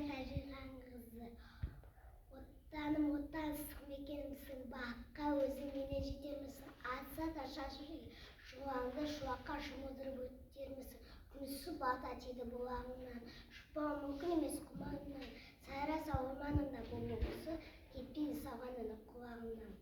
тажиған қызы. Оттаным оттансық мекенімсің, баққа өзіңменен жетермісің, атса да шашып шуаңды шуаққа жұмылдырып өтермісің, күмісі бата тиді бұлағыңнан, шықпау мүмкін емес құманынан, сайраса орманында бұл болысы, кетпейді сағанының құлағынан.